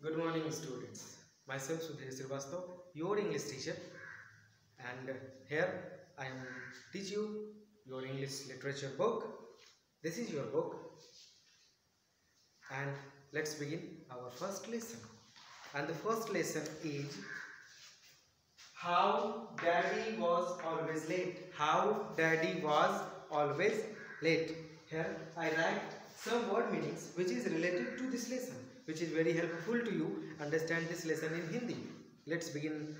Good morning, students. Myself Sudhir Srivastava, your English teacher, and here I am teach you your English literature book. This is your book, and let's begin our first lesson. And the first lesson is how Daddy was always late. How Daddy was always late. Here I write some word meanings which is related to this lesson, which is very helpful to you understand this lesson in Hindi. Let's begin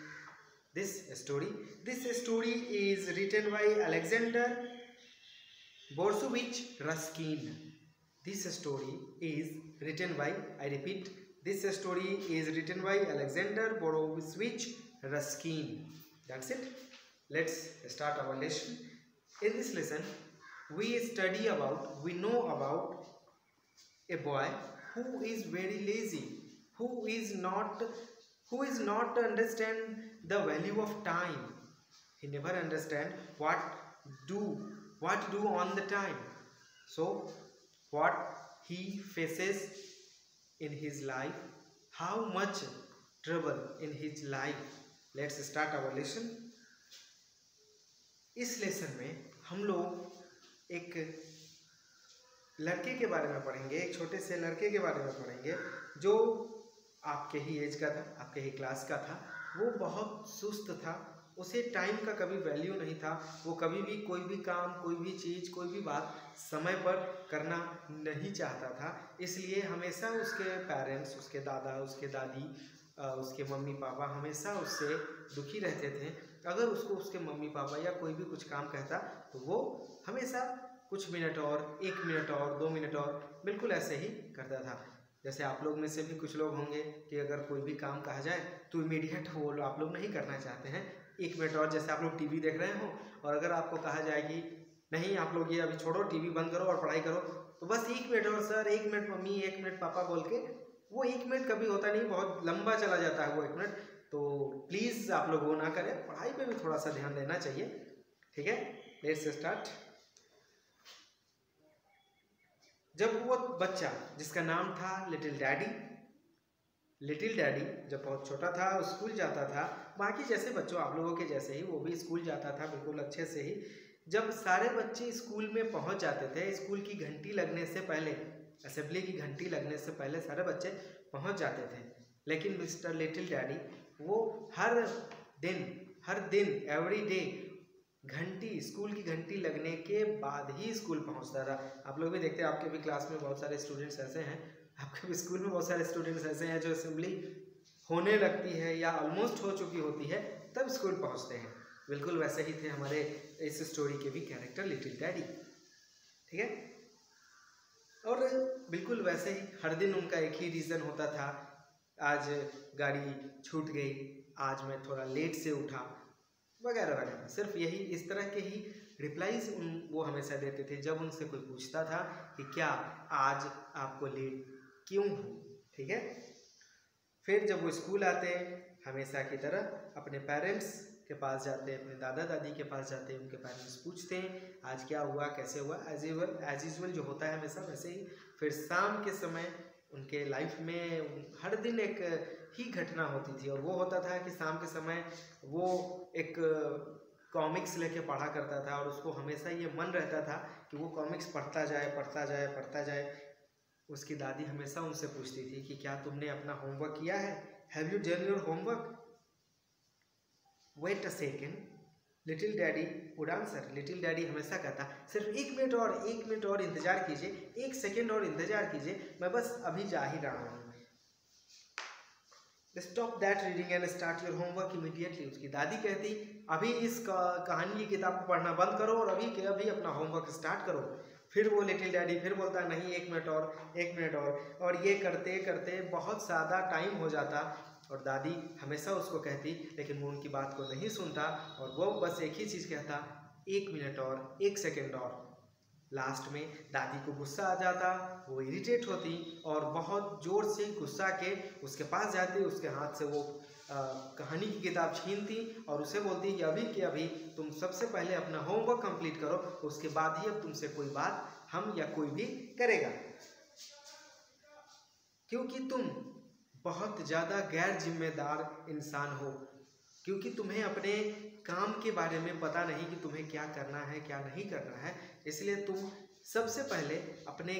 this story. This story is written by Alexander Borisovich Ruskin. This story is written by, I repeat, this story is written by Alexander Borisovich Ruskin. That's it. Let's start our lesson. In this lesson, we know about a boy who is very lazy, who is not understand the value of time. He never understand what do on the time. So what he faces in his life, how much trouble in his life. Let's start our lesson. इस lesson में हम लोग एक लड़के के बारे में पढ़ेंगे, एक छोटे से लड़के के बारे में पढ़ेंगे जो आपके ही एज का था, आपके ही क्लास का था। वो बहुत सुस्त था, उसे टाइम का कभी वैल्यू नहीं था। वो कभी भी कोई भी काम, कोई भी चीज़, कोई भी बात समय पर करना नहीं चाहता था। इसलिए हमेशा उसके पेरेंट्स, उसके दादा, उसके दादी, उसके मम्मी पापा हमेशा उससे दुखी रहते थे। अगर उसको उसके मम्मी पापा या कोई भी कुछ काम कहता तो वो हमेशा कुछ मिनट और, 1 मिनट और, 2 मिनट और, बिल्कुल ऐसे ही करता था। जैसे आप लोग में से भी कुछ लोग होंगे कि अगर कोई भी काम कहा जाए तो इमीडिएट वो आप लोग नहीं करना चाहते हैं। 1 मिनट और, जैसे आप लोग टीवी देख रहे हो और अगर आपको कहा जाए कि नहीं आप लोग ये अभी छोड़ो, टीवी बंद करो और पढ़ाई करो, तो बस 1 मिनट और सर, 1 मिनट मम्मी, 1 मिनट पापा बोल के वो 1 मिनट कभी होता नहीं, बहुत लंबा चला जाता है वो 1 मिनट। तो प्लीज़ आप लोग वो ना करें, पढ़ाई पे भी थोड़ा सा ध्यान देना चाहिए। ठीक है, लेट्स स्टार्ट। जब वो बच्चा जिसका नाम था लिटिल डैडी जब बहुत छोटा था, स्कूल जाता था, बाकी जैसे बच्चों आप लोगों के जैसे ही वो भी स्कूल जाता था, बिल्कुल अच्छे से ही। जब सारे बच्चे स्कूल में पहुंच जाते थे, स्कूल की घंटी लगने से पहले, असेंबली की घंटी लगने से पहले सारे बच्चे पहुंच जाते थे। लेकिन मिस्टर लिटिल डैडी वो हर दिन एवरी डे स्कूल की घंटी लगने के बाद ही स्कूल पहुंचता था। आप लोग भी देखते हैं, आपके भी क्लास में बहुत सारे स्टूडेंट्स ऐसे हैं, आपके भी स्कूल में बहुत सारे स्टूडेंट्स ऐसे हैं जो असेंबली होने लगती है या ऑलमोस्ट हो चुकी होती है तब स्कूल पहुंचते हैं। बिल्कुल वैसे ही थे हमारे इस स्टोरी के भी कैरेक्टर लिटिल डैडी। ठीक है, और बिल्कुल वैसे ही हर दिन उनका एक ही रीज़न होता था, आज गाड़ी छूट गई, आज मैं थोड़ा लेट से उठा, वगैरह वगैरह। सिर्फ यही, इस तरह के ही रिप्लाईज वो हमेशा देते थे जब उनसे कोई पूछता था कि क्या आज आपको लेट क्यों हो। ठीक है, फिर जब वो स्कूल आते हमेशा की तरह अपने पेरेंट्स के पास जाते हैं, अपने दादा दादी के पास जाते हैं, उनके पेरेंट्स पूछते हैं आज क्या हुआ, कैसे हुआ, एज यूजुअल जो होता है हमेशा वैसे ही। फिर शाम के समय उनके लाइफ में हर दिन एक ही घटना होती थी, और वो होता था कि शाम के समय वो एक कॉमिक्स लेके पढ़ा करता था, और उसको हमेशा ये मन रहता था कि वो कॉमिक्स पढ़ता जाए। उसकी दादी हमेशा उनसे पूछती थी कि क्या तुमने अपना होमवर्क किया है, have you done your homework. Wait a second, little daddy would answer. Little daddy हमेशा कहता सिर्फ 1 मिनट और इंतजार कीजिए, 1 सेकेंड और इंतजार कीजिए, मैं बस अभी जा ही रहा हूँ। Stop that reading and start your homework immediately. उसकी दादी कहती अभी इस कहानी की किताब को पढ़ना बंद करो और अभी के अभी अपना होमवर्क स्टार्ट करो। फिर वो लिटिल डैडी फिर बोलता नहीं, 1 मिनट और ये करते करते बहुत ज़्यादा टाइम हो जाता, और दादी हमेशा उसको कहती, लेकिन वो उनकी बात को नहीं सुनता, और वो बस एक ही चीज़ कहता, 1 मिनट और, 1 सेकेंड और। लास्ट में दादी को गुस्सा आ जाता, वो इरिटेट होती और बहुत ज़ोर से गुस्सा के उसके पास जाती, उसके हाथ से वो कहानी की किताब छीनती और उसे बोलती कि अभी तुम सबसे पहले अपना होमवर्क कंप्लीट करो, उसके बाद ही अब तुमसे कोई बात हम या कोई भी करेगा, क्योंकि तुम बहुत ज़्यादा गैर जिम्मेदार इंसान हो, क्योंकि तुम्हें अपने काम के बारे में पता नहीं कि तुम्हें क्या करना है क्या नहीं करना है। इसलिए तुम सबसे पहले अपने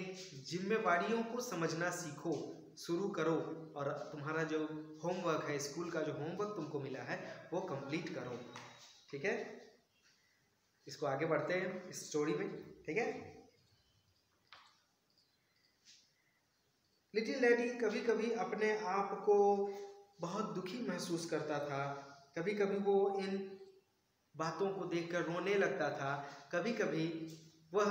जिम्मेवारियों को समझना सीखो, शुरू करो, और तुम्हारा जो होमवर्क है, स्कूल का जो होमवर्क तुमको मिला है वो कंप्लीट करो। ठीक है, इसको आगे बढ़ते हैं इस स्टोरी में। ठीक है, लिटिल डैडी कभी कभी अपने आप को बहुत दुखी महसूस करता था। कभी कभी वो इन बातों को देखकर रोने लगता था। कभी कभी वह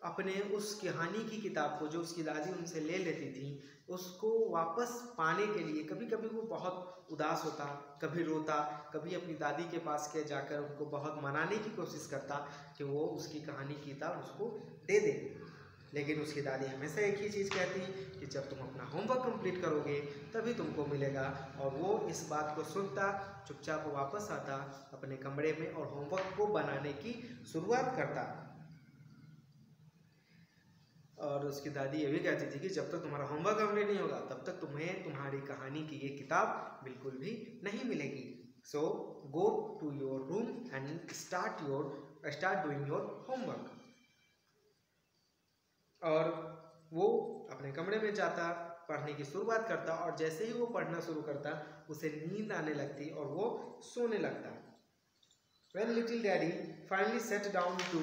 अपने उस कहानी की किताब को जो उसकी दादी उनसे ले लेती थी उसको वापस पाने के लिए कभी कभी वो बहुत उदास होता, कभी रोता, कभी अपनी दादी के पास के जाकर उनको बहुत मनाने की कोशिश करता कि वो उसकी कहानी की किताब उसको दे दे। लेकिन उसकी दादी हमेशा एक ही चीज़ कहती कि जब तुम अपना होमवर्क कंप्लीट करोगे तभी तुमको मिलेगा। और वो इस बात को सुनता, चुपचाप वापस आता अपने कमरे में और होमवर्क को बनाने की शुरुआत करता। और उसकी दादी ये भी कहती थी कि जब तक तुम्हारा होमवर्क कंप्लीट नहीं होगा तब तक तुम्हें तुम्हारी कहानी की ये किताब बिल्कुल भी नहीं मिलेगी। So go to your room and start doing your homework. और वो अपने कमरे में जाता, पढ़ने की शुरुआत करता, और जैसे ही वो पढ़ना शुरू करता उसे नींद आने लगती और वो सोने लगता। When little daddy finally sat down to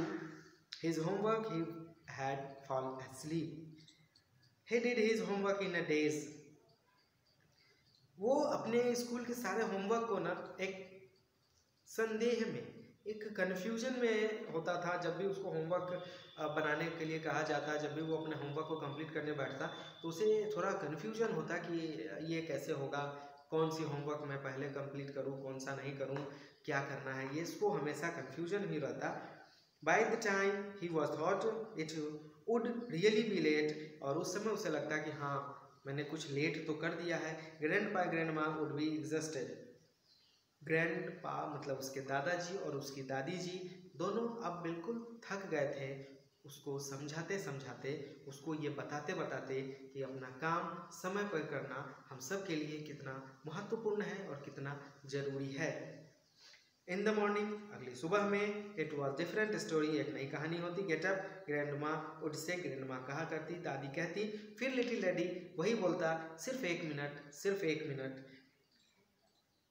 his homework, he had fallen asleep. He did his homework in a daze. वो अपने स्कूल के सारे होमवर्क को ना एक संदेह में, एक कन्फ्यूजन में होता था। जब भी उसको होमवर्क बनाने के लिए कहा जाता, जब भी वो अपने होमवर्क को कंप्लीट करने बैठता तो उसे थोड़ा कन्फ्यूजन होता कि ये कैसे होगा, कौन सी होमवर्क मैं पहले कंप्लीट करूं, कौन सा नहीं करूं, क्या करना है, ये इसको हमेशा कन्फ्यूजन ही रहता। By the time he was thought it would really be late, और उस समय उसे लगता कि हाँ मैंने कुछ लेट तो कर दिया है। ग्रैंड पा ग्रैंड माँ वुड बी एग्जॉस्टेड। ग्रैंड पा मतलब उसके दादाजी और उसकी दादी जी दोनों अब बिल्कुल थक गए थे, उसको समझाते समझाते, उसको ये बताते बताते कि अपना काम समय पर करना हम सब के लिए कितना महत्वपूर्ण है और कितना ज़रूरी है। इन द मॉर्निंग, अगली सुबह में, इट वॉज डिफरेंट स्टोरी, एक नई कहानी होती। गेट अप ग्रैंड माँ उठ से, ग्रैंड माँ कहा करती, दादी कहती, फिर लिटिल डैडी वही बोलता, सिर्फ 1 मिनट, सिर्फ 1 मिनट।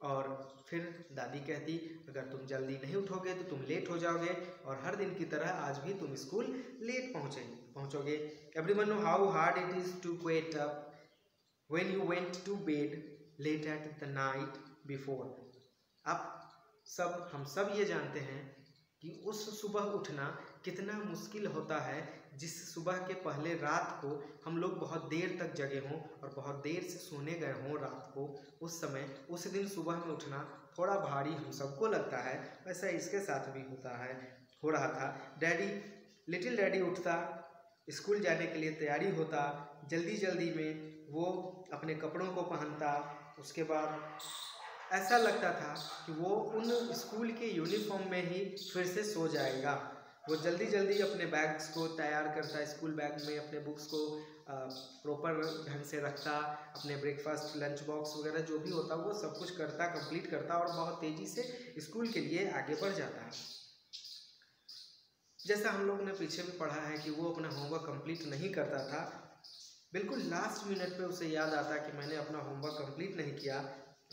और फिर दादी कहती, अगर तुम जल्दी नहीं उठोगे तो तुम लेट हो जाओगे, और हर दिन की तरह आज भी तुम स्कूल लेट पहुँचोगे। Everyone know how hard it is to get up when you went to bed late at the night before. अब हम सब ये जानते हैं कि उस सुबह उठना कितना मुश्किल होता है, जिस सुबह के पहले रात को हम लोग बहुत देर तक जगे हों और बहुत देर से सोने गए हों रात को, उस समय उस दिन सुबह में उठना थोड़ा भारी हम सबको लगता है। वैसा इसके साथ भी हो रहा था। लिटिल डैडी उठता, स्कूल जाने के लिए तैयारी होता, जल्दी जल्दी में वो अपने कपड़ों को पहनता। उसके बाद ऐसा लगता था कि वो उन स्कूल के यूनिफॉर्म में ही फिर से सो जाएगा। वो जल्दी जल्दी अपने बैग्स को तैयार करता, स्कूल बैग में अपने बुक्स को प्रॉपर ढंग से रखता, अपने ब्रेकफास्ट लंच बॉक्स वगैरह जो भी होता वो सब कुछ करता, कंप्लीट करता, और बहुत तेज़ी से स्कूल के लिए आगे बढ़ जाता। जैसा हम लोग ने पीछे भी पढ़ा है कि वो अपना होमवर्क कंप्लीट नहीं करता था। बिल्कुल लास्ट मिनट पे उसे याद आता कि मैंने अपना होमवर्क कंप्लीट नहीं किया,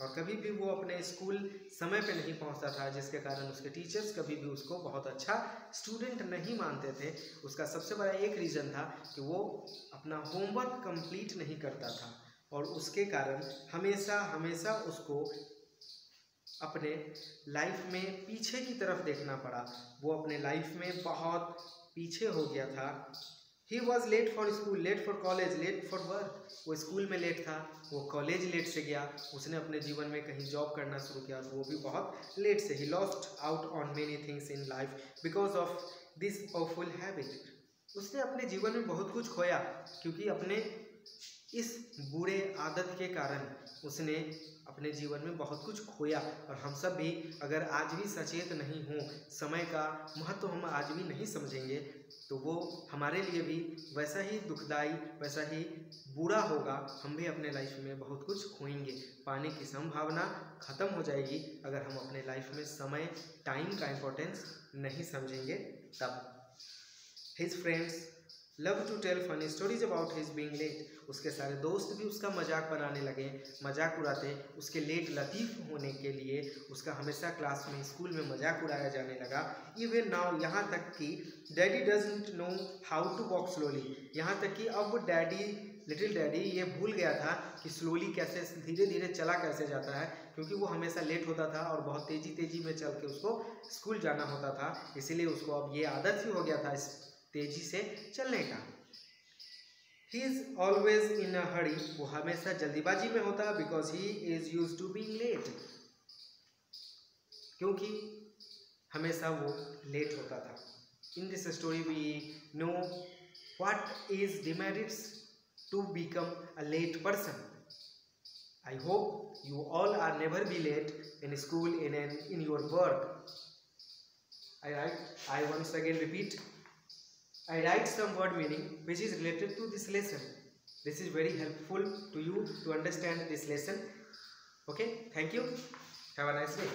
और कभी भी वो अपने स्कूल समय पे नहीं पहुंचता था, जिसके कारण उसके टीचर्स कभी भी उसको बहुत अच्छा स्टूडेंट नहीं मानते थे। उसका सबसे बड़ा एक रीज़न था कि वो अपना होमवर्क कंप्लीट नहीं करता था, और उसके कारण हमेशा हमेशा उसको अपने लाइफ में पीछे की तरफ देखना पड़ा। वो अपने लाइफ में बहुत पीछे हो गया था। He was late for school, late for college, late for work. वो स्कूल में लेट था, वो कॉलेज लेट से गया, उसने अपने जीवन में कहीं जॉब करना शुरू किया तो वो भी बहुत लेट से। He lost out on many things in life because of this awful habit. उसने अपने जीवन में बहुत कुछ खोया क्योंकि अपने इस बुरे आदत के कारण उसने अपने जीवन में बहुत कुछ खोया। और हम सब भी अगर आज भी सचेत नहीं हों, समय का महत्व हम आज भी नहीं समझेंगे, तो वो हमारे लिए भी वैसा ही दुखदाई, वैसा ही बुरा होगा। हम भी अपने लाइफ में बहुत कुछ खोएंगे, पाने की संभावना खत्म हो जाएगी अगर हम अपने लाइफ में समय, टाइम का इम्पोर्टेंस नहीं समझेंगे तब। His friends love to tell funny stories about his being late. उसके सारे दोस्त भी उसका मजाक बनाने लगे, मजाक उड़ाते। उसके लेट लतीफ़ होने के लिए उसका हमेशा क्लास में, स्कूल में मजाक उड़ाया जाने लगा। इवन नाउ, यहाँ तक कि daddy doesn't know how to walk slowly. यहाँ तक कि अब डैडी, लिटिल डैडी ये भूल गया था कि स्लोली कैसे, धीरे धीरे चला कैसे जाता है, क्योंकि वो हमेशा लेट होता था और बहुत तेज़ी तेज़ी में चल के उसको स्कूल जाना होता था। इसीलिए उसको अब ये आदत ही हो गया था तेजी से चलने का। He is always in a hurry. वो हमेशा जल्दीबाजी में होता है, because he is use to being late. क्योंकि हमेशा वो लेट होता था। In this story we know what is demerits to become a late person. I hope you all are never be late in school, in your work. I once again repeat, I write some word meaning which is related to this lesson. This is very helpful to you to understand this lesson. Okay, thank you. Have a nice day.